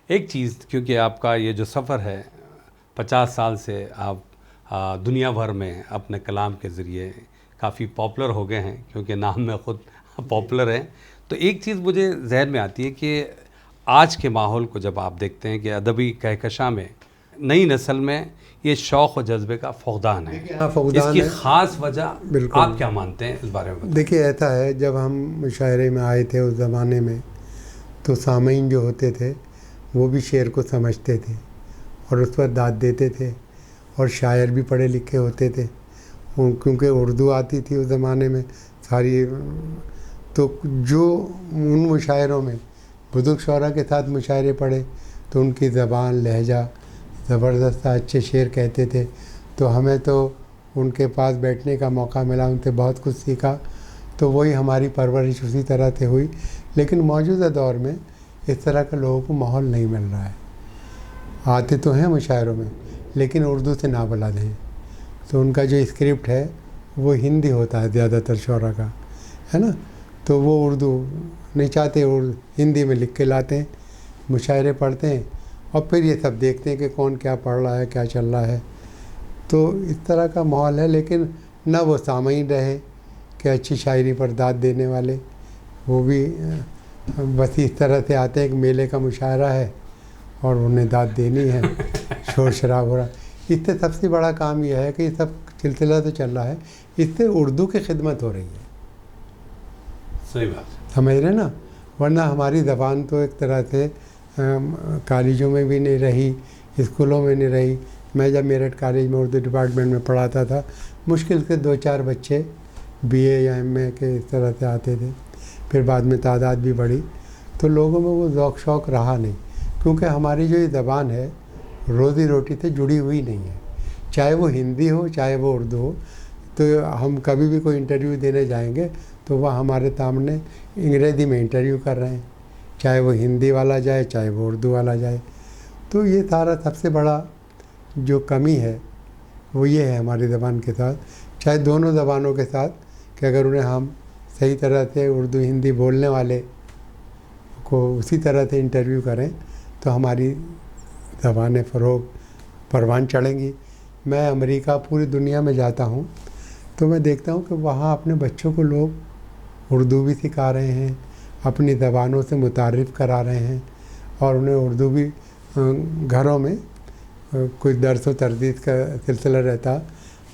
एक चीज़, क्योंकि आपका ये जो सफ़र है 50 साल से आप दुनिया भर में अपने कलाम के ज़रिए काफ़ी पॉपुलर हो गए हैं, क्योंकि नाम में ख़ुद पॉपुलर हैं। तो एक चीज़ मुझे जहन में आती है कि आज के माहौल को जब आप देखते हैं कि अदबी कहकशां में नई नस्ल में ये शौक़ और जज्बे का फक़दान है, इसकी ख़ास वजह बिल्कुल आप क्या मानते हैं, इस बारे में बताएं। देखिए, ऐसा है, जब हम मुशायरे में आए थे उस ज़माने में, तो सामीन जो होते थे वो भी शेर को समझते थे और उस पर दाद देते थे, और शायर भी पढ़े लिखे होते थे क्योंकि उर्दू आती थी उस ज़माने में सारी। तो जो उन मुशायरों में बुज़ुर्ग शौरा के साथ मुशायरे पढ़े तो उनकी ज़बान लहजा ज़बरदस्त, अच्छे शेर कहते थे। तो हमें तो उनके पास बैठने का मौका मिला, उनसे बहुत कुछ सीखा। तो वही हमारी परवरिश उसी तरह से हुई। लेकिन मौजूदा दौर में इस तरह के लोगों को माहौल नहीं मिल रहा है। आते तो हैं मुशायरों में, लेकिन उर्दू से ना बुला दें। तो उनका जो स्क्रिप्ट है वो हिंदी होता है ज़्यादातर शौरा का, है ना। तो वो उर्दू नहीं चाहते, हिंदी में लिख के लाते हैं, मुशायरे पढ़ते हैं और फिर ये सब देखते हैं कि कौन क्या पढ़ रहा है, क्या चल रहा है। तो इस तरह का माहौल है। लेकिन न वो सामीन रहे कि अच्छी शायरी पर दाद देने वाले, वो भी बस इस तरह से आते हैं कि मेले का मुशायरा है और उन्हें दाद देनी है, शोर शराब हो रहा। इससे सबसे बड़ा काम यह है कि ये सब सिलसिला तो चल रहा है, इससे उर्दू की खिदमत हो रही है। सही बात, समझ रहे ना। वरना हमारी ज़बान तो एक तरह से कॉलेजों में भी नहीं रही, स्कूलों में नहीं रही। मैं जब मेरठ कॉलेज में उर्दू डिपार्टमेंट में पढ़ाता था, मुश्किल से 2-4 बच्चे बीए या एमए के इस तरह से आते थे। फिर बाद में तादाद भी बढ़ी, तो लोगों में वो ज़ौक़ शौक़ रहा नहीं, क्योंकि हमारी जो ये ज़बान है रोज़ी रोटी से जुड़ी हुई नहीं है। चाहे वो हिंदी हो चाहे वो उर्दू हो। तो हम कभी भी कोई इंटरव्यू देने जाएंगे तो वह हमारे सामने अंग्रेज़ी में इंटरव्यू कर रहे हैं, चाहे वो हिंदी वाला जाए चाहे वो उर्दू वाला जाए। तो ये सारा सबसे बड़ा जो कमी है वो ये है हमारी ज़बान के साथ, चाहे दोनों ज़बानों के साथ, कि अगर उन्हें हम सही तरह से उर्दू हिंदी बोलने वाले को उसी तरह से इंटरव्यू करें तो हमारी ज़बानें फ़रोग़ परवान चढ़ेंगी। मैं अमेरिका, पूरी दुनिया में जाता हूँ तो मैं देखता हूँ कि वहाँ अपने बच्चों को लोग उर्दू भी सिखा रहे हैं, अपनी ज़बानों से मुतारिफ़ करा रहे हैं, और उन्हें उर्दू भी घरों में कुछ दर्स व तर्दीद का सिलसिला रहता।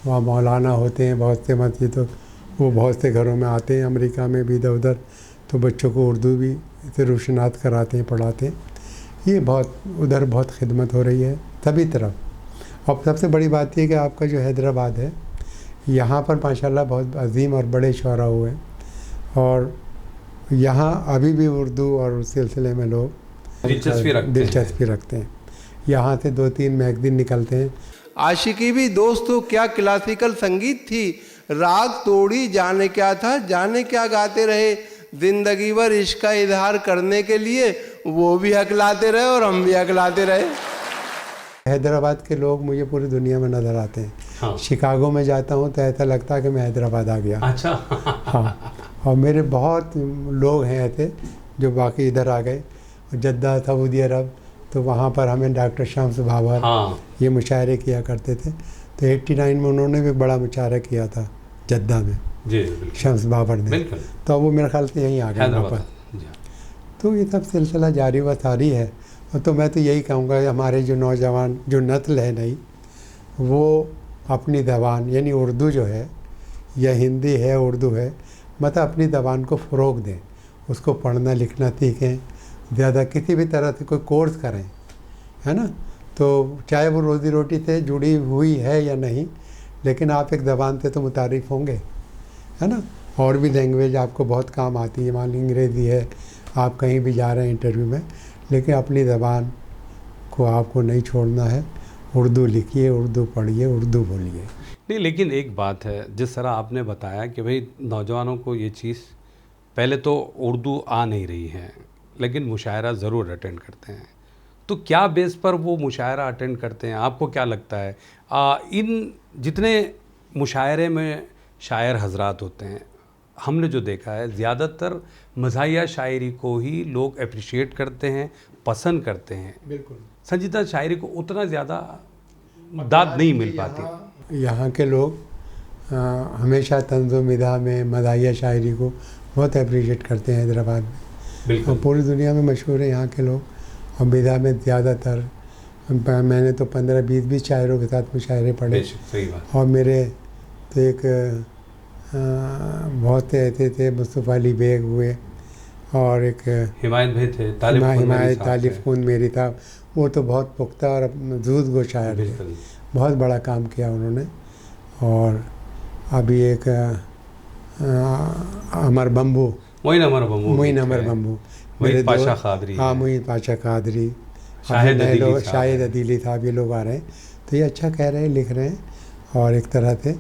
वहाँ मौलाना होते हैं बहुत से मस्जिदों, वो बहुत से घरों में आते हैं, अमेरिका में भी इधर उधर, तो बच्चों को उर्दू भी से रोशनात कराते हैं, पढ़ाते हैं। ये बहुत उधर बहुत खिदमत हो रही है सभी तरफ। और सबसे बड़ी बात ये कि आपका जो हैदराबाद है, यहाँ पर माशाल्लाह बहुत अजीम और बड़े शौरा हुए हैं, और यहाँ अभी भी उर्दू और उस सिलसिले में लोग दिलचस्पी रखते हैं। यहाँ से 2-3 मैगज़ीन निकलते हैं। आशिकी भी दोस्तों क्या क्लासिकल संगीत थी, राग तोड़ी जाने क्या था, जाने क्या गाते रहे, जिंदगी भर इश्क का इजहार करने के लिए वो भी हकलाते रहे और हम भी हकलाते रहे। हैदराबाद के लोग मुझे पूरी दुनिया में नज़र आते हैं। हाँ। शिकागो में जाता हूँ तो ऐसा लगता है कि मैं हैदराबाद आ गया। अच्छा। हाँ, और मेरे बहुत लोग हैं ऐसे जो बाकी इधर आ गए। जद्दा, सऊदी अरब, तो वहाँ पर हमें डॉक्टर शम्स बाबर, हाँ, ये मुशायरे किया करते थे। तो 89 में उन्होंने भी बड़ा मुशायरा किया था जद्दा में जी, शम्स बाबर ने। तो वो मेरे ख्याल से यहीं आ गए वहाँ पर। तो ये सब सिलसिला जारी व सारी है। तो मैं तो यही कहूँगा हमारे जो नौजवान जो नस्ल है नई, वो अपनी ज़बान यानी उर्दू जो है या हिंदी है उर्दू है, मतलब अपनी ज़बान को फ़रोग़ दें, उसको पढ़ना लिखना सीखें, ज़्यादा किसी भी तरह से कोई कोर्स करें, है ना। तो चाहे वो रोज़ी रोटी से जुड़ी हुई है या नहीं, लेकिन आप एक ज़बान से तो मुतारिफ़ होंगे, है ना। और भी लैंग्वेज आपको बहुत काम आती है, मान ली अंग्रेज़ी है, आप कहीं भी जा रहे हैं इंटरव्यू में, लेकिन अपनी ज़बान को आपको नहीं छोड़ना है। उर्दू लिखिए, उर्दू पढ़िए, उर्दू बोलिए। नहीं, लेकिन एक बात है, जिस तरह आपने बताया कि भाई नौजवानों को ये चीज़, पहले तो उर्दू आ नहीं रही है लेकिन मुशायरा ज़रूर अटेंड करते हैं, तो क्या बेस पर वो मुशायरा अटेंड करते हैं, आपको क्या लगता है? इन जितने मुशायरे में शायर हजरात होते हैं, हमने जो देखा है ज़्यादातर मज़ाहिया शायरी को ही लोग अप्रिशिएट करते हैं, पसंद करते हैं। बिल्कुल। संजीदा शायरी को उतना ज़्यादा दाद नहीं मिल पाती। यहाँ के लोग हमेशा तंज़ो मिदा में मज़ाहिया शायरी को बहुत अप्रिशिएट करते हैं हैदराबाद में। बिल्कुल। और पूरी दुनिया में मशहूर है यहाँ के लोग। और मिदा में ज़्यादातर मैंने तो 15-20 शायरों के साथ मुशायरे पढ़े। सही बात। और मेरे तो एक बहुत ऐसे थे, मुस्तफ़ा अली बेग हुए, और एक हिमायत भाई थे, हिमायत तालिफ खून मेरी था। वो तो बहुत पुख्ता और जूद गो शायर थे, बहुत बड़ा काम किया उन्होंने। और अभी एक अमर बम्बू, मोइन अमर बम्बू, मोइन पाशा कादरी, हाँ मोइन पाशा कादरी, शाहिद अदीली साहब, ये लोग आ रहे हैं। तो ये अच्छा कह रहे हैं, लिख रहे हैं। और एक तरह से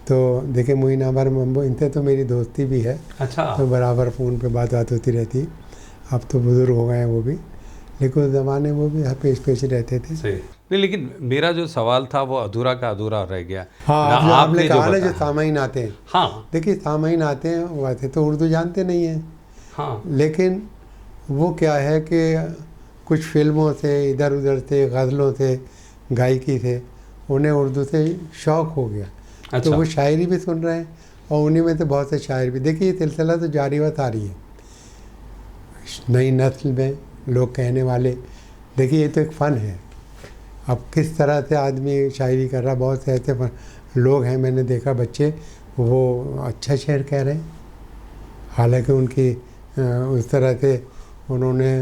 तो देखिए मोइन अमर बम्बू, इनसे तो मेरी दोस्ती भी है। अच्छा। तो बराबर फ़ोन पे बात होती रहती। अब तो बुज़ुर्ग हो गए हैं वो भी, लेकिन उस ज़माने वो भी पेश पेश रहते थे। सही नहीं, लेकिन मेरा जो सवाल था वो अधूरा का अधूरा रह गया। हाँ, आपने कहा ना जो सामाइन आते हैं। हाँ देखिए सामाइन आते हैं, वैसे तो उर्दू जानते नहीं हैं। हाँ। लेकिन वो क्या है कि कुछ फिल्मों से, इधर उधर से, गज़लों से, गायकी से उन्हें उर्दू से शौक़ हो गया। अच्छा। तो वो शायरी भी सुन रहे हैं, और उन्हीं में से बहुत से शायर भी। देखिए ये सिलसिला तो जारी व तारी है। नई नस्ल में लोग कहने वाले, देखिए ये तो एक फ़न है। अब किस तरह से आदमी शायरी कर रहा, बहुत से ऐसे लोग हैं, मैंने देखा बच्चे, वो अच्छा शेर कह रहे हैं, हालांकि उनकी उस तरह से उन्होंने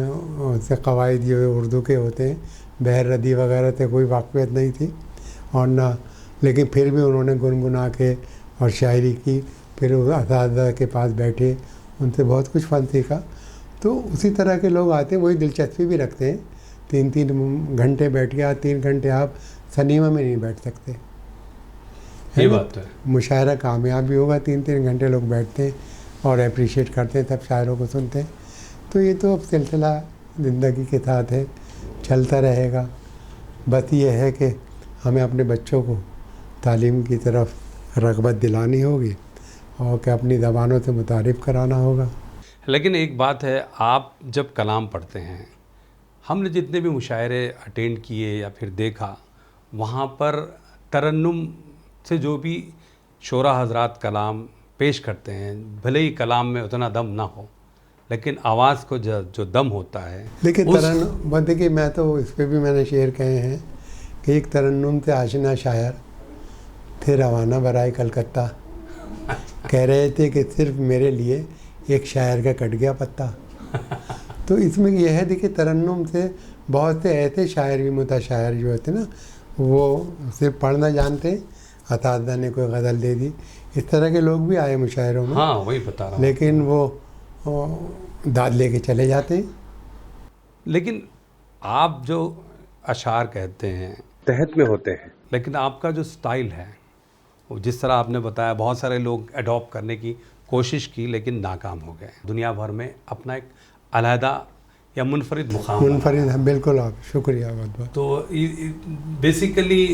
उससे कवायद ये उर्दू के होते हैं, बहर रदी वगैरह से कोई वाक़फ़ियत नहीं थी, और ना, लेकिन फिर भी उन्होंने गुनगुना के और शायरी की। फिर उस असातिज़ा के पास बैठे, उनसे बहुत कुछ फ़न सीखा। तो उसी तरह के लोग आते हैं, वही दिलचस्पी भी रखते हैं। 3-3 घंटे बैठ गया, 3 घंटे आप सनीमा में नहीं बैठ सकते, ये बात है। मुशायरा कामयाब भी होगा, 3-3 घंटे लोग बैठते हैं और अप्रिशिएट करते हैं, सब शायरों को सुनते हैं। तो ये तो अब सिलसिला ज़िंदगी के साथ है, चलता रहेगा। बस ये है कि हमें अपने बच्चों को तालीम की तरफ रग़बत दिलानी होगी, और कि अपनी ज़बानों से मुतारिफ़ कराना होगा। लेकिन एक बात है, आप जब कलाम पढ़ते हैं, हमने जितने भी मुशायरे अटेंड किए या फिर देखा, वहाँ पर तरन्नुम से जो भी शोरा हजरात कलाम पेश करते हैं, भले ही कलाम में उतना दम ना हो, लेकिन आवाज़ को जो दम होता है। देखिए तरन्नुम, देखिए मैं तो इस पर भी मैंने शेर कहे हैं कि एक तरन्नुम से आशिना शायर थे रवाना बराए कलकत्ता, कह रहे थे कि सिर्फ मेरे लिए एक शायर का कट गया पत्ता। तो इसमें यह है, देखिए तरन्नुम से बहुत से ऐसे शायर भी, मुताशायर जो होते ना, वो सिर्फ पढ़ना जानते, असातिज़ा ने कोई गज़ल दे दी, इस तरह के लोग भी आए मुशायरों में। हाँ, वही बता रहा हूँ। लेकिन वो दाद लेके चले जाते हैं। लेकिन आप जो अशार कहते हैं तहत में होते हैं, लेकिन आपका जो स्टाइल है, वो जिस तरह आपने बताया, बहुत सारे लोग अडॉप्ट करने की कोशिश की लेकिन नाकाम हो गए। दुनिया भर में अपना एक अलहदा या मुनफरिद मुकाम, मुनफरिद है, बिल्कुल। आप शुक्रिया बहुत बहुत। तो बेसिकली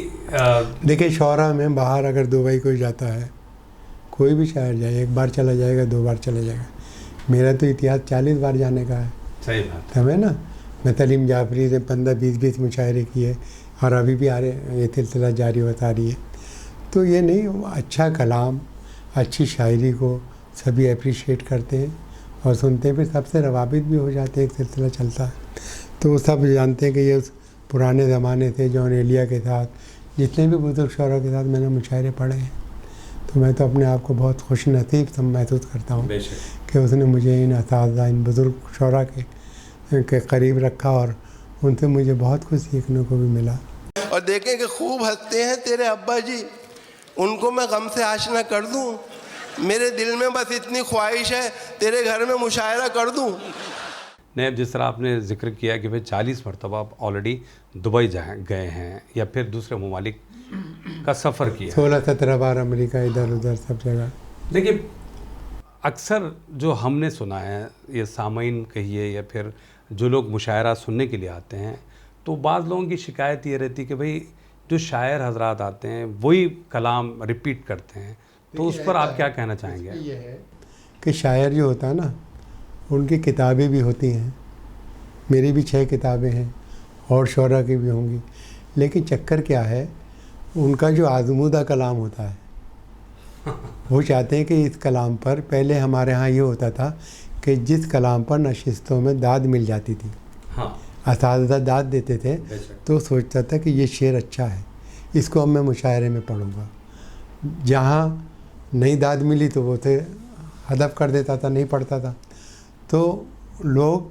देखिए शौरा में बाहर अगर दुबई कोई जाता है, कोई भी शायर जाए, एक बार चला जाएगा, 2 बार चला जाएगा। मेरा तो इतिहास 40 बार जाने का है। सही बात है ना। मैं तलीम जाफरी से 15-20 मुशायरे किए, और अभी भी आ रहे, ये सिलसिला जारी होता रही है। तो ये नहीं, अच्छा कलाम, अच्छी शायरी को सभी अप्रिशिएट करते हैं और सुनते हैं, फिर सबसे रवाबित भी हो जाते हैं, एक सिलसिला चलता है। तो सब जानते हैं कि ये उस पुराने ज़माने से जॉन एलिया के साथ, जितने भी बुज़ुर्ग शौरा के साथ मैंने मुशायरे पढ़े हैं, तो मैं तो अपने आप को बहुत खुश नसीब महसूस करता हूँ कि उसने मुझे इन असातिज़ा, इन बुज़ुर्ग शौरा के करीब रखा, और उनसे मुझे बहुत कुछ सीखने को भी मिला। और देखें कि खूब हंसते हैं तेरे अब्बा जी, उनको मैं गम से आशना कर दूं। मेरे दिल में बस इतनी ख्वाहिश है, तेरे घर में मुशायरा कर दूं। नहीं, जिस तरह आपने जिक्र किया कि भाई 40 मरतबा आप ऑलरेडी दुबई गए हैं या फिर दूसरे ममालिक का सफ़र किया, 16-17 बार अमेरिका, इधर उधर सब जगह। देखिए अक्सर जो हमने सुना है, ये सामीन कहिए या फिर जो लोग मुशायरा सुनने के लिए आते हैं, तो बाज़ लोगों की शिकायत ये रहती कि भाई जो शायर हजरात आते हैं वही कलाम रिपीट करते हैं। तो उस पर आप क्या कहना चाहेंगे? ये है कि शायर जो होता है ना, उनकी किताबें भी होती हैं, मेरी भी 6 किताबें हैं और शौरा की भी होंगी, लेकिन चक्कर क्या है, उनका जो आजमूदा कलाम होता है, वो चाहते हैं कि इस कलाम पर, पहले हमारे यहाँ ये होता था कि जिस कलाम पर नशिस्तों में दाद मिल जाती थी, हाँ, असातिज़ा दाद देते थे, बेशक। तो सोचता था कि ये शेर अच्छा है, इसको अब मैं मुशायरे में पढ़ूंगा। जहाँ नई दाद मिली तो वो थे हदफ कर देता था, नहीं पढ़ता था। तो लोग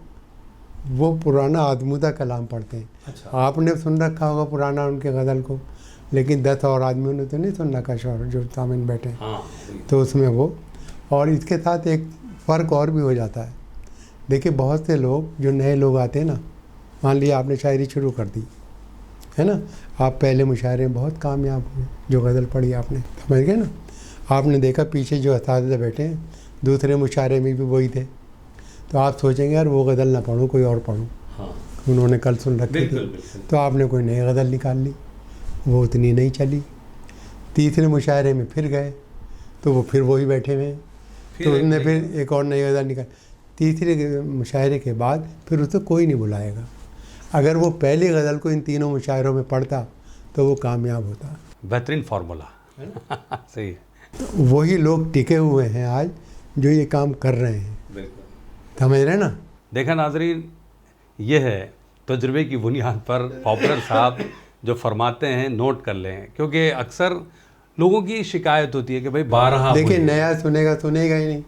वो पुराना आजमूदा कलाम पढ़ते हैं। अच्छा, आपने सुन रखा होगा पुराना उनके गज़ल को, लेकिन 10 और आदमियों ने तो नहीं सुन रखा, शौर जो सामने बैठे हैं। हाँ, तो उसमें वो, और इसके साथ एक फ़र्क और भी हो जाता है। देखिए बहुत से लोग जो नए लोग आते हैं ना, मान लिया आपने शायरी शुरू कर दी है ना, आप पहले मुशायरे में बहुत कामयाब हुए, जो गज़ल पढ़ी आपने, समझ गए ना, आपने देखा पीछे जो असातिज़ा बैठे हैं दूसरे मुशायरे में भी वही थे, तो आप सोचेंगे यार वो गज़ल ना पढ़ूँ, कोई और पढ़ूँ, हाँ, उन्होंने कल सुन रखी बिल्कुल थी, बिल्कुल। तो आपने कोई नई गज़ल निकाल ली, वो उतनी नहीं चली। तीसरे मुशायरे में फिर गए तो वो फिर वही बैठे हुए हैं, तो एक उसने नई- फिर एक और नई गज़ल निकाल। तीसरे मुशायरे के बाद फिर उसे कोई नहीं बुलाएगा। अगर वो पहली गज़ल को इन तीनों मुशायरों में पढ़ता तो वो कामयाब होता। बेहतरीन फार्मूला सही है, तो वही लोग टिके हुए हैं आज जो ये काम कर रहे हैं, बिल्कुल। समझ रहे हैं ना। देखा नाजरीन, ये है तजुर्बे की बुनियाद पर पॉपुलर साहब जो फरमाते हैं, नोट कर लें, क्योंकि अक्सर लोगों की शिकायत होती है कि भाई 12 देखिए नया सुनेगा सुनेगा ही नहीं,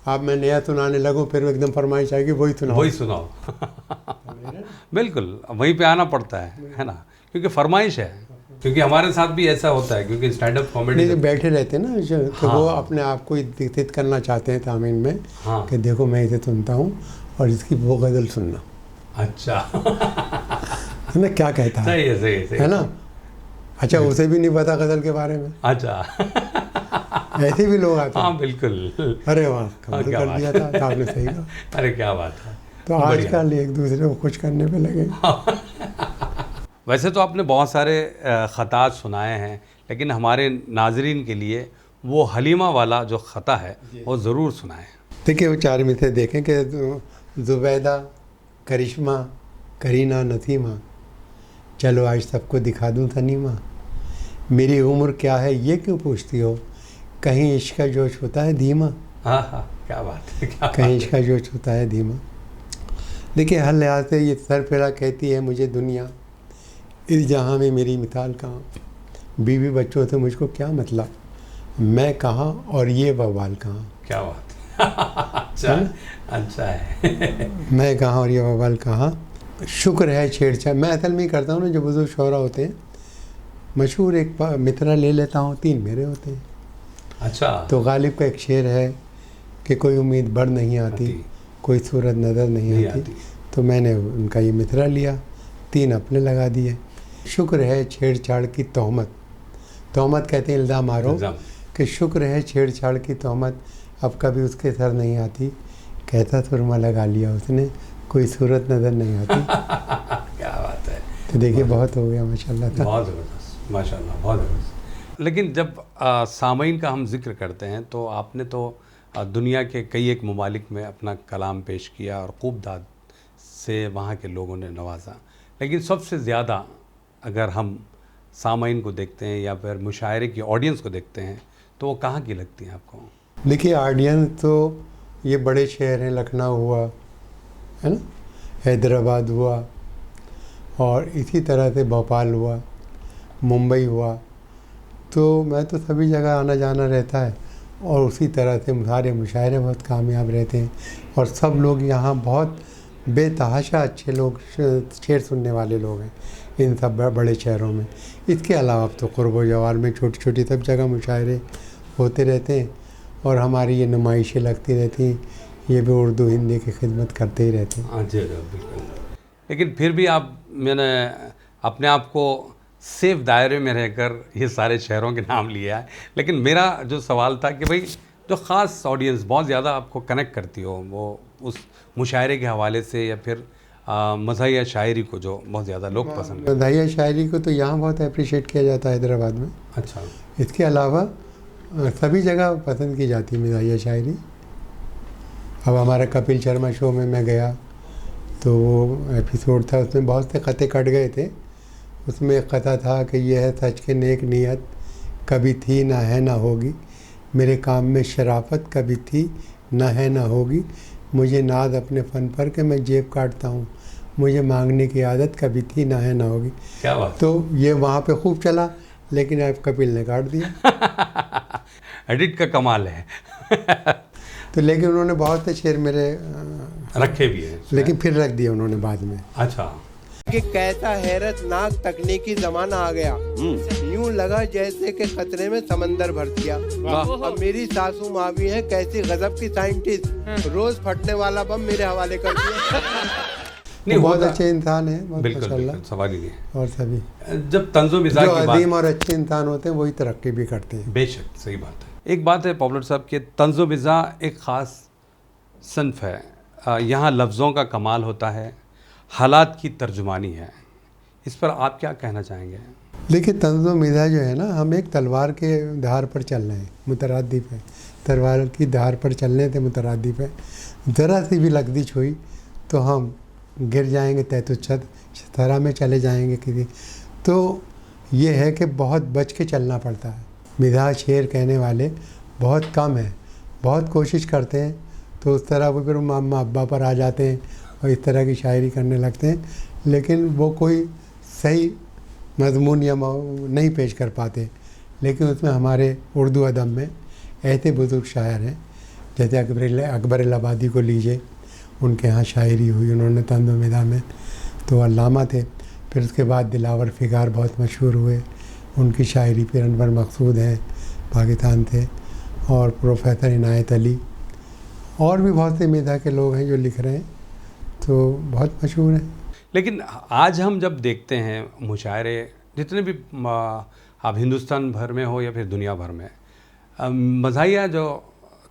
आप मैं नया सुनाने लगूँ फिर एकदम फरमाइश आएगी वही सुनाओ, वही सुनाओ बिल्कुल वहीं पे आना पड़ता है ना, क्योंकि फरमाइश है, क्योंकि हमारे साथ भी ऐसा होता है, क्योंकि स्टैंड अप कॉमेडी नहीं तो बैठे रहते हैं ना तो हाँ। वो अपने आप को विकसित करना चाहते हैं तामीन में, हाँ, कि देखो मैं इसे सुनता हूँ और इसकी वो गज़ल सुनना, अच्छा है ना, क्या कहता है, सही है, सही है, सही है ना। अच्छा उसे भी नहीं पता गज़ल के बारे में, अच्छा ऐसे भी लोग आते हैं। हाँ बिल्कुल, अरे वाह कमाल क्या कर बात दिया था, तो आपने सही कहा। अरे क्या बात है। तो बढ़िया। आजकल एक दूसरे को खुश करने पे लगे। वैसे तो आपने बहुत सारे ख़तात सुनाए हैं, लेकिन हमारे नाजरीन के लिए वो हलीमा वाला जो ख़ता है वो ज़रूर सुनाएं। देखिए वो 4 मिसरें देखें कि ज़ुबैदा, करिश्मा, करीना, नसीमा, चलो आज सबको दिखा दूँ तनीमा, मेरी उम्र क्या है ये क्यों पूछती हो, कहीं इश्क का जोश होता है धीमा, हाँ हाँ, क्या बात है, क्या बात कहीं इश्क का जोश होता है धीमा। देखिए हर लिहाज से ये सर फेरा कहती है मुझे दुनिया, इस जहाँ में मेरी मिसाल कहाँ, बीवी बच्चों से मुझको क्या मतलब, मैं कहाँ और ये बवाल कहाँ, क्या बात है अच्छा है, अच्छा है मैं कहाँ और ये बवाल कहाँ, शुक्र है छेड़छाड़। मैं असल में ही करता हूँ ना, जो बुजुर्ग शौरा होते हैं, मशहूर एक मित्रा ले लेता हूँ, 3 मेरे होते हैं। अच्छा, तो गालिब का एक शेर है कि कोई उम्मीद बढ़ नहीं आती, कोई सूरत नज़र नहीं आती, तो मैंने उनका ये मित्रा लिया, 3 अपने लगा दिए। शुक्र है छेड़छाड़ की तोहमत, तोहमत कहते हैं इल्ज़ाम आरोप, कि शुक्र है छेड़छाड़ की तोहमत अब कभी उसके सर नहीं आती, कहता सुरमा लगा लिया उसने, कोई सूरत नज़र नहीं आती क्या बात है। तो देखिए बहुत हो गया माशाल्लाह था। बहुत ज़बरदस्त, माशाल्लाह, बहुत ज़बरदस्त। लेकिन जब सामईन का हम जिक्र करते हैं तो आपने तो दुनिया के कई एक ममालिक में अपना कलाम पेश किया और खूब दाद से वहाँ के लोगों ने नवाजा, लेकिन सबसे ज़्यादा अगर हम सामईन को देखते हैं या फिर मुशायरे की ऑडियंस को देखते हैं तो वो कहाँ की लगती है आपको? देखिए ऑडियंस तो ये बड़े शहर हैं, लखनऊ हुआ है ना, हैदराबाद हुआ, और इसी तरह से भोपाल हुआ, मुंबई हुआ, तो मैं तो सभी जगह आना जाना रहता है, और उसी तरह से सारे मुशायरे बहुत कामयाब रहते हैं, और सब लोग यहाँ बहुत बेतहाशा अच्छे लोग शेर सुनने वाले लोग हैं इन सब बड़े शहरों में। इसके अलावा तो क़ुर्ब व जवार में छोटी छोटी सब जगह मुशायरे होते रहते हैं, और हमारी ये नुमाइशें लगती रहती हैं, ये भी उर्दू हिंदी की खिदमत करते ही रहते हैं। हाँ जी, बिल्कुल। लेकिन फिर भी मैंने अपने आप को सेफ दायरे में रहकर ये सारे शहरों के नाम लिया है, लेकिन मेरा जो सवाल था कि भाई जो ख़ास ऑडियंस बहुत ज़्यादा आपको कनेक्ट करती हो वो उस मुशायरे के हवाले से, या फिर मज़ाहिया शायरी को जो बहुत ज़्यादा लोग पसंद करते मज़ाहिया शायरी को तो यहाँ बहुत अप्रिशिएट किया जाता है हैदराबाद में। हैं। अच्छा, इसके अलावा सभी जगह पसंद की जाती है मज़ाहिया शायरी। अब हमारा कपिल शर्मा शो में मैं गया तो वो एपिसोड था, उसमें बहुत से खते कट गए थे। उसमें एक कथा था कि यह है सच के नेक नियत, कभी थी ना है ना होगी, मेरे काम में शराफत कभी थी ना है ना होगी, मुझे नाज अपने फ़न पर कि मैं जेब काटता हूँ, मुझे मांगने की आदत कभी थी ना है ना होगी। क्या बात। तो ये वहाँ पे खूब चला, लेकिन अब कपिल ने काट दिया। एडिट का कमाल है। तो लेकिन उन्होंने बहुत से शेर मेरे रखे भी हैं। लेकिन फिर रख दिया उन्होंने बाद में। अच्छा। कि कैसा हैरतनाक तकनीकी जमाना आ गया, यूं लगा जैसे कि खतरे में समंदर भर दिया। अब मेरी सासू माँ भी है कैसी गजब की साइंटिस्ट, रोज फटने वाला बम मेरे हवाले कर दिया। नहीं, बहुत होता- अच्छे इंसान है, बहुत बिल्कुल माशाल्लाह। बिल्कुल, सवाल ही नहीं है। और सभी जब तंजो मिजाज जो की बात, अदीम और अच्छे इंसान होते हैं वही तरक्की भी करते हैं। बेशक सही बात है। एक बात है पॉपुलर साहब कि तंजो मिजा एक ख़ास सन्फ है, यहाँ लफ्ज़ों का कमाल होता है, हालात की तर्जुमानी है। इस पर आप क्या कहना चाहेंगे? देखिए तंज़ो मिज़ा जो है ना, हम एक तलवार के धार पर चल रहे हैं, मुतरादिफ है, तलवार की धार पर चलने थे, मुतरादिफ है। ज़रा सी भी लग्जिश हुई तो हम गिर जाएंगे, तहत शतरा में चले जाएंगे किसी। तो ये है कि बहुत बच के चलना पड़ता है। मिजाज शेर कहने वाले बहुत कम हैं, बहुत कोशिश करते हैं तो उस तरह वो फिर अम्मा अब्बा पर आ जाते हैं और इस तरह की शायरी करने लगते हैं, लेकिन वो कोई सही मजमून या नहीं पेश कर पाते। लेकिन उसमें हमारे उर्दू अदब में ऐसे बुज़ुर्ग शायर हैं, जैसे अकबर इलाहाबादी को लीजिए, उनके यहाँ शायरी हुई, उन्होंने तंज़ो मिज़ा में, तो अल्लामा थे। फिर उसके बाद दिलावर फ़िगार बहुत मशहूर हुए, उनकी शायरी। फिर अनवर मकसूद हैं, पाकिस्तान थे, और प्रोफेसर इनायत अली, और भी बहुत से मिज़ा के लोग हैं जो लिख रहे हैं, तो बहुत मशहूर हैं। लेकिन आज हम जब देखते हैं मुशायरे, जितने भी आप हिंदुस्तान भर में हो या फिर दुनिया भर में, मज़ाहिया जो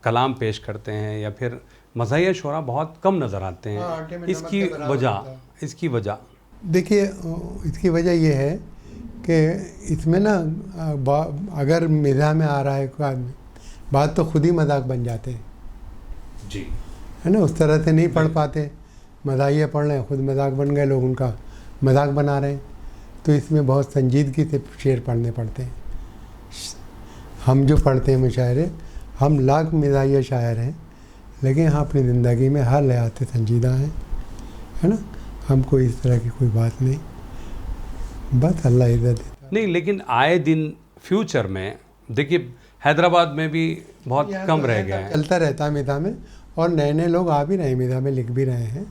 कलाम पेश करते हैं या फिर मज़ाहिया शुरा बहुत कम नज़र आते हैं। इसकी वजह देखिए, इसकी वजह यह है कि इसमें ना अगर मिज़ाह में आ रहा है कोई आदमी, बात तो खुद ही मजाक बन जाते हैं जी, है ना, उस तरह से नहीं पढ़ पाते। मज़ाहिया पढ़ रहे हैं, खुद मजाक बन गए, लोग उनका मजाक बना रहे हैं। तो इसमें बहुत संजीदगी से शेर पढ़ने पड़ते हैं। हम जो पढ़ते हैं मुशायरे, हम लाख मिज़ाहिया शायर हैं, लेकिन हम अपनी ज़िंदगी में हर लिहाज से संजीदा हैं, है ना। हमको इस तरह की कोई बात नहीं, बस अल्लाह इज़्ज़त देता। नहीं, लेकिन आए दिन फ्यूचर में देखिए हैदराबाद में भी बहुत कम रह गया है। चलता रहता है मिज़ाह में, और नए नए लोग आ भी रहे हैं, मिज़ाह में लिख भी रहे हैं।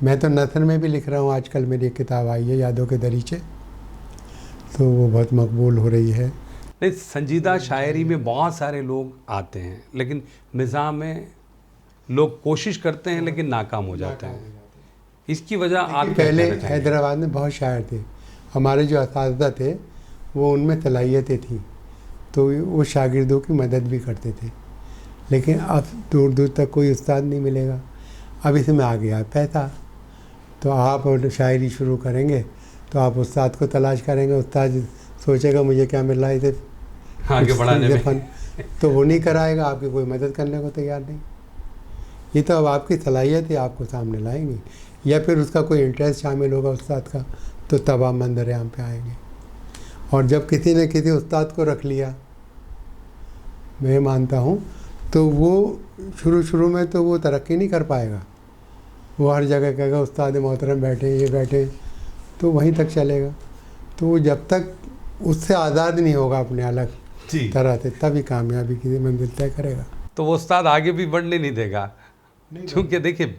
मैं तो नथर में भी लिख रहा हूँ, आजकल मेरी एक किताब आई है यादों के दरीचे, तो वो बहुत मकबूल हो रही है। नहीं, संजीदा शायरी में बहुत सारे लोग आते हैं, लेकिन मिज़ाह में लोग कोशिश करते हैं लेकिन नाकाम हो जाते हैं। इसकी वजह आप क्या पहले कहना चाहेंगे? हैदराबाद में बहुत शायर थे, हमारे जो असातिज़ा थे वो उनमें सलाहियतें थी, तो वो शागिर्दों की मदद भी करते थे। लेकिन अब दूर दूर तक कोई उस्ताद नहीं मिलेगा। अब इसमें आ गया पैसा, तो आप शायरी शुरू करेंगे तो आप उस्ताद को तलाश करेंगे, उस्ताद सोचेगा मुझे क्या मिल रहा है इसे आगे बढ़ाने में। फन, तो वो नहीं कराएगा, आपकी कोई मदद करने को तैयार नहीं। ये तो अब आपकी सलाहियत है, आपको सामने लाएंगे, या फिर उसका कोई इंटरेस्ट शामिल होगा उस्ताद का, तो तब आप मंदर-ए-आम पे आएंगे। और जब किसी ने किसी उस्ताद को रख लिया, मैं मानता हूँ, तो वो शुरू में तो वो तरक्की नहीं कर पाएगा। वो हर जगह कहेगा उस्ताद मोहतरम बैठे, ये बैठे, तो वहीं तक चलेगा। तो वो जब तक उससे आज़ाद नहीं होगा अपने अलग तरह से, तभी कामयाबी की मंजिल तय करेगा। तो वो उस्ताद आगे भी बढ़ने नहीं देगा, क्योंकि देखिए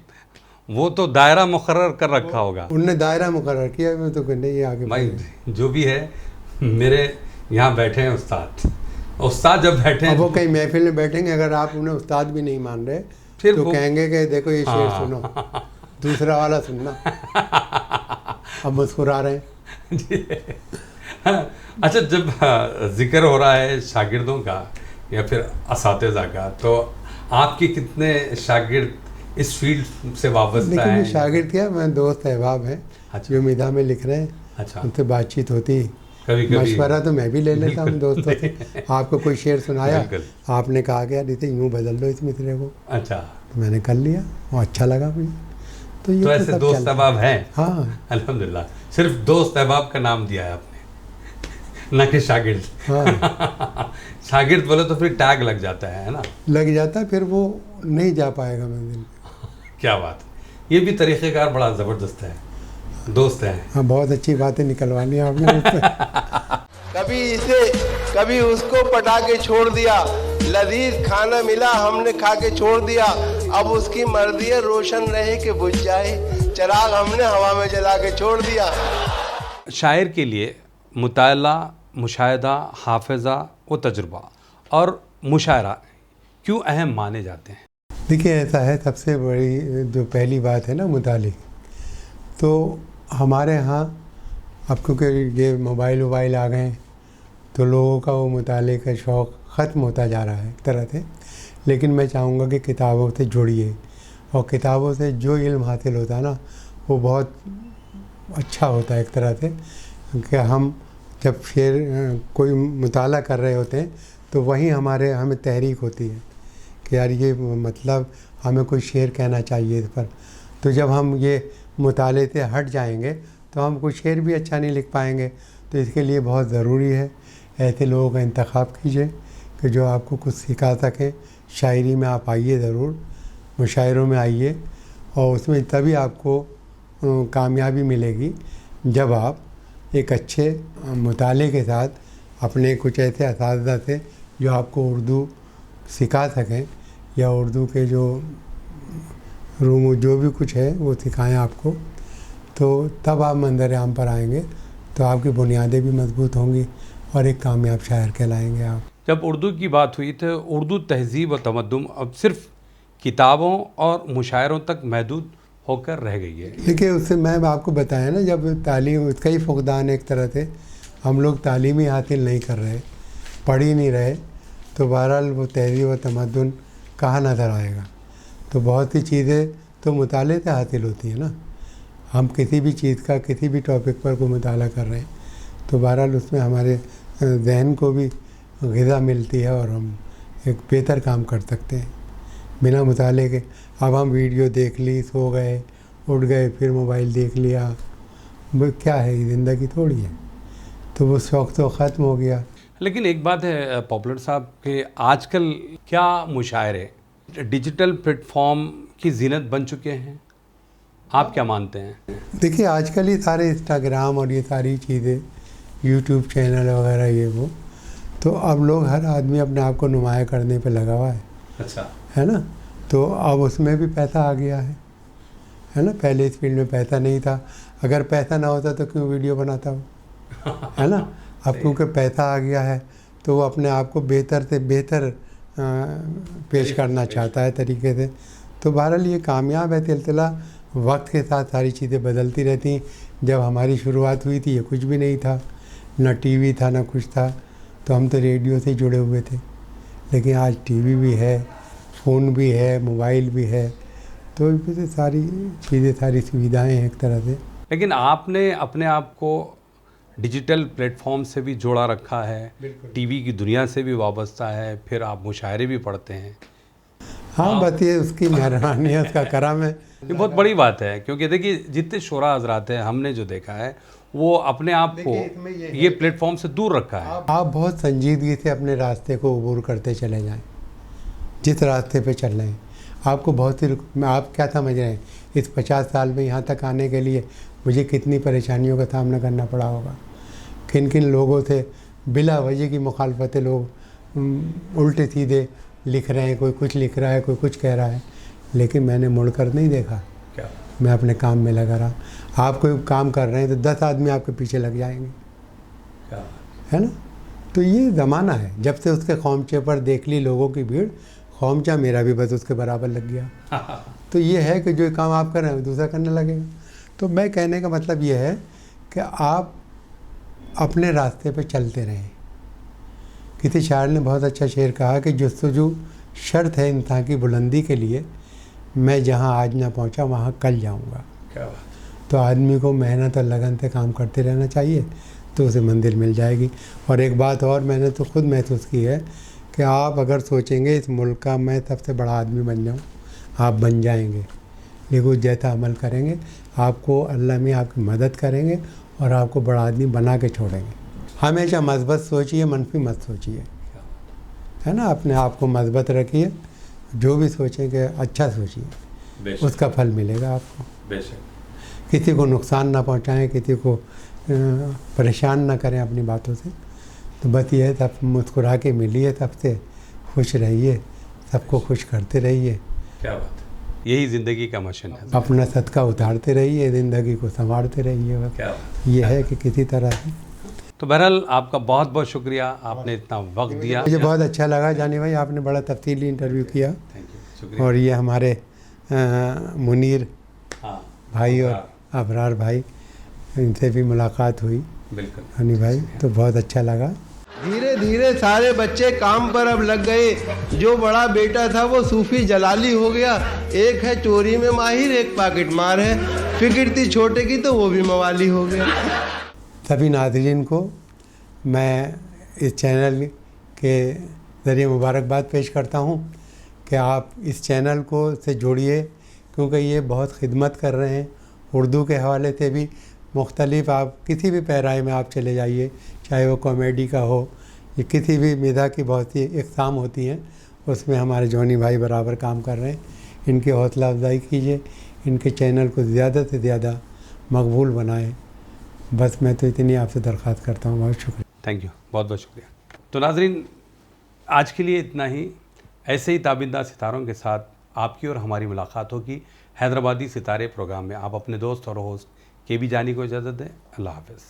वो तो दायरा मुकर्रर कर रखा होगा। उनने दायरा मुकर्रर किया, मैं तो नहीं, ये आगे भाई जो भी है, मेरे यहाँ बैठे हैं उस्ताद जब बैठे हैं, अब वो कहीं महफिल में बैठेंगे, अगर आप उन्हें उस्ताद भी नहीं मान रहे फिर तो वो कहेंगे कि देखो ये शेर सुनो, दूसरा वाला सुनना। अब मुस्कुरा रहे हैं। अच्छा, जब जिक्र हो रहा है शागिर्दों का या फिर असातिज़ा का, तो आपके कितने शागिर्द इस फील्ड से वाबस्ता लेकिन हैं? मैं शागिर्द क्या, मैं दोस्त अहबाब हैं अच्छा। जो मिज़ाह में लिख रहे हैं, अच्छा, उनसे बातचीत होती, कभी मशवरा तो मैं भी ले लेता हूँ दोस्तों से। आपको कोई शेर सुनाया, बिल्कुल। आपने कहा कि यार इसे यूँ बदल लो इस मिसरे को, अच्छा, तो मैंने कर लिया और अच्छा लगा मुझे। तो ये तो ऐसे सब दोस्त चलता है। अहबाब हैं? हाँ अल्हम्दुलिल्लाह। सिर्फ दोस्त अहबाब का नाम दिया है आपने, ना कि शागिर्द। हाँ शागिर्द बोले तो फिर टैग लग जाता है ना? लग जाता, फिर वो नहीं जा पाएगा मंजिल। क्या बात है, ये भी तरीक़ेकार बड़ा ज़बरदस्त है। दोस्त हैं। हाँ बहुत अच्छी बातें निकलवानी आपने मुझसे। कभी इसे कभी उसको पटा के छोड़ दिया, लजीज खाना मिला हमने खा के छोड़ दिया, अब उसकी मर्जी है रोशन रहे कि बुझ जाए, चिराग हमने हवा में जला के छोड़ दिया। शायर के लिए मुताला, मुशाहिदा, हाफिज़ा व तजुर्बा और मुशायरा क्यों अहम माने जाते हैं? देखिए ऐसा है, सबसे बड़ी जो पहली बात है ना मुताले, तो हमारे यहाँ अब क्योंकि ये मोबाइल वोबाइल आ गए हैं तो लोगों का वो मुताले का शौक़ ख़त्म होता जा रहा है एक तरह से। लेकिन मैं चाहूँगा कि किताबों से जुड़िए, और किताबों से जो इल्म हासिल होता है ना वो बहुत अच्छा होता है एक तरह से। कि हम जब शेर कोई मुताला कर रहे होते हैं तो वहीं हमें तहरीक होती है कि यार ये मतलब हमें कोई शेर कहना चाहिए इस पर। तो जब हम ये मुताले से हट जाएंगे तो हम कोई शेर भी अच्छा नहीं लिख पाएंगे। तो इसके लिए बहुत ज़रूरी है ऐसे लोगों का इंतखाब कीजिए कि जो आपको कुछ सिखा सकें। शायरी में आप आइए ज़रूर, मुशायरों में आइए, और उसमें तभी आपको कामयाबी मिलेगी जब आप एक अच्छे मुताले के साथ अपने कुछ ऐसे असातिज़ा से जो आपको उर्दू सिखा सकें, या उर्दू के जो रूम जो भी कुछ है वो सिखाएं आपको, तो तब आप मंज़र आम पर आएंगे तो आपकी बुनियादें भी मजबूत होंगी और एक कामयाब शायर कहलाएंगे आप। जब उर्दू की बात हुई तो उर्दू तहज़ीब और तमद्दुन अब सिर्फ किताबों और मुशायरों तक महदूद होकर रह गई है। देखिए उससे मैं आपको बताया ना, जब तालीम उसका ही फुकदान एक तरह से, हम लोग तालीम ही हासिल नहीं कर रहे, पढ़ ही नहीं रहे, तो बहरहाल वो तहज़ीब और तमद्दुन कहाँ नज़र आएगा। तो बहुत सी चीज़ें तो मुताले से हासिल होती हैं ना। हम किसी भी चीज़ का किसी भी टॉपिक पर कोई मुताला कर रहे हैं तो बहरहाल उसमें हमारे जहन को भी ग़िज़ा मिलती है और हम एक बेहतर काम कर सकते हैं बिना मुताले के। अब हम वीडियो देख ली, सो गए, उठ गए, फिर मोबाइल देख लिया, वो क्या है, ज़िंदगी थोड़ी है। तो वो शौक़ तो ख़त्म हो गया। लेकिन एक बात है पॉपुलर साहब कि आजकल क्या मुशायरे डिजिटल प्लेटफॉर्म की ज़ीनत बन चुके हैं, आप क्या मानते हैं? देखिए आजकल ये सारे इंस्टाग्राम और ये सारी चीज़ें, यूट्यूब चैनल वगैरह ये वो, तो अब लोग हर आदमी अपने आप को नुमाया करने पे लगा हुआ है। अच्छा। है ना। तो अब उसमें भी पैसा आ गया है ना। पहले इस फील्ड में पैसा नहीं था, अगर पैसा ना होता तो क्यों वीडियो बनाता हो, है ना। अब क्योंकि पैसा आ गया है तो वो अपने आप को बेहतर से बेहतर पेश करना चाहता है तरीके से। तो बहरहाल ये कामयाब है सिलसिला, वक्त के साथ सारी चीज़ें बदलती रहती। जब हमारी शुरुआत हुई थी ये कुछ भी नहीं था, ना टीवी था ना कुछ था, तो हम तो रेडियो से जुड़े हुए थे। लेकिन आज टीवी भी है, फ़ोन भी है, मोबाइल भी है, तो ये सारी चीज़ें, सारी सुविधाएं हैं एक तरह से। लेकिन आपने अपने आप को डिजिटल प्लेटफॉर्म से भी जोड़ा रखा है, टीवी की दुनिया से भी वाबस्ता है, फिर आप मुशायरे भी पढ़ते हैं। हाँ बस ये उसकी मेहरबानी है, उसका करम है। ये बहुत बड़ी बात है, क्योंकि देखिए जितने शोरा हजरात हैं हमने जो देखा है वो अपने आप को ये प्लेटफॉर्म से दूर रखा है। आप बहुत संजीदगी से अपने रास्ते को अबूर करते चले जाएं, जिस रास्ते पे चल रहे हैं। आपको बहुत सी, आप क्या समझ रहे हैं इस 50 साल में यहाँ तक आने के लिए मुझे कितनी परेशानियों का सामना करना पड़ा होगा, किन किन लोगों से बिला वजह की मुखालफतें लोग उल्टे सीधे लिख रहे हैं, कोई कुछ लिख रहा है, कोई कुछ कह रहा है, लेकिन मैंने मुड़कर नहीं देखा। क्या? मैं अपने काम में लगा रहा। आप कोई काम कर रहे हैं तो 10 आदमी आपके पीछे लग जाएंगे। क्या? है ना। तो ये ज़माना है, जब से उसके खौमचे पर देख ली लोगों की भीड़, खौमचा मेरा भी बस उसके बराबर लग गया। तो ये है कि जो काम आप कर रहे हैं दूसरा करने लगेगा। तो मैं कहने का मतलब ये है कि आप अपने रास्ते पे चलते रहें। किसी शायर ने बहुत अच्छा शेर कहा कि जुस्तजू शर्त है इंसान की बुलंदी के लिए, मैं जहाँ आज ना पहुँचा वहाँ कल जाऊँगा। क्या बात। तो आदमी को मेहनत और लगन से काम करते रहना चाहिए तो उसे मंजिल मिल जाएगी। और एक बात और मैंने तो खुद महसूस की है कि आप अगर सोचेंगे इस मुल्क का मैं सबसे बड़ा आदमी बन जाऊँ, आप बन जाएंगे। लिखो जैसा अमल करेंगे आपको अल्लाह में आपकी मदद करेंगे और आपको बड़ा आदमी बना के छोड़ेंगे। हमेशा मस्बत सोचिए, मनफी मत सोचिए, है ना। अपने आप को मस्बत रखिए, जो भी सोचेंगे अच्छा सोचिए, उसका फल मिलेगा आपको। बेशक। किसी को नुकसान ना पहुंचाएं, किसी को परेशान ना करें अपनी बातों से। तो बस ये है, सब मुस्कुरा के मिलिए, सबसे खुश रहिए, सबको खुश करते रहिए। क्या बात है, यही ज़िंदगी का मिशन है। अपना सदका उतारते रहिए, ज़िंदगी को संवारते रहिए। बस क्या बात। ये है कि किसी तरह से। तो बहरहाल आपका बहुत बहुत शुक्रिया, आपने इतना वक्त दिया। मुझे बहुत अच्छा लगा जानी भाई, आपने बड़ा तफसीली इंटरव्यू किया। थैंक यू, शुक्रिया। और ये हमारे मुनीर हाँ, भाई और अबरार भाई, इनसे भी मुलाकात हुई बिल्कुल हनी भाई, तो बहुत अच्छा लगा। धीरे धीरे सारे बच्चे काम पर अब लग गए। जो बड़ा बेटा था वो सूफी जलाली हो गया, एक है चोरी में माहिर, एक पॉकेट मार है। फिक्र थी छोटे की तो वो भी मवाली हो गया। सभी नाज़रीन को मैं इस चैनल के ज़रिए मुबारकबाद पेश करता हूँ कि आप इस चैनल को से जुड़िए, क्योंकि ये बहुत खिदमत कर रहे हैं। उर्दू के हवाले से भी मुख्तलिफ, आप किसी भी पैराए में आप चले जाइए, चाहे वो कॉमेडी का हो या किसी भी मिज़ाह की बहुत सी इक़साम होती हैं, उसमें हमारे जॉनी भाई बराबर काम कर रहे हैं। इनकी हौसला अफजाई कीजिए, इनके चैनल को ज़्यादा से ज़्यादा मकबूल बनाएं। बस मैं तो इतनी आपसे दरख्वास्त करता हूँ। बहुत शुक्रिया। थैंक यू, बहुत बहुत शुक्रिया। तो नाजरीन, आज के लिए इतना ही। ऐसे ही ताबिंदा सितारों के साथ आपकी और हमारी मुलाकात होगी हैदराबादी सितारे प्रोग्राम में। आप अपने दोस्त और होस्ट KB जानी को इजाज़त दें। अल्लाह हाफ़िज़।